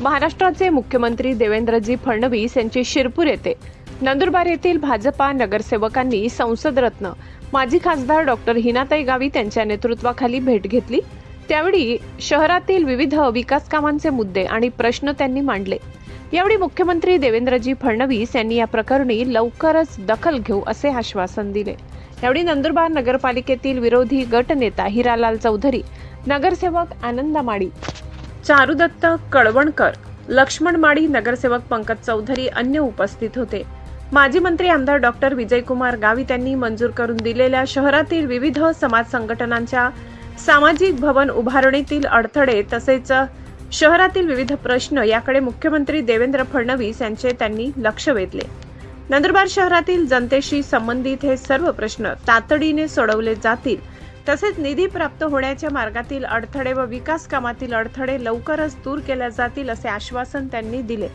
महाराष्ट्राचे मुख्यमंत्री देवेंद्रजी फडणवीस यांची शिरपूर येथे नंदुरबार येथील भाजपा नगरसेवकांनी संसद रत्न माजी खासदार डॉक्टर हिनाताई गावित यांच्या नेतृत्वाखाली भेट घेतली। त्यावेळी शहरातील विविध विकास कामांचे मुद्दे आणि प्रश्न त्यांनी मांडले। यावेळी मुख्यमंत्री देवेंद्रजी फडणवीस यांनी या प्रकरणी लवकरच दखल घेऊ असे आश्वासन दिले। यावेळी नंदुरबार नगरपालिकेतील विरोधी गटनेता हिरालाल चौधरी, नगरसेवक आनंदा माडी, चारुदत्त कळवणकर, लक्ष्मण माडी, नगरसेवक पंकज चौधरी अन्य उपस्थित होते। माजी मंत्री आमदार डॉक्टर विजयकुमार गावित यांनी मंजूर करून दिलेल्या शहरातील विविध समाज संघटनांच्या सामाजिक भवन उभारणीतील अडथळे तसेच शहरातील विविध प्रश्न याकडे मुख्यमंत्री देवेंद्र फडणवीस यांचे त्यांनी लक्ष वेधले। नंदुरबार शहरातील जनतेशी संबंधित हे सर्व प्रश्न तातडीने सोडवले जातील, तसेच निधी प्राप्त होण्याच्या मार्गातील अडथळे व विकास कामातील अडथळे लवकरच दूर केले जातील असे आश्वासन त्यांनी दिले।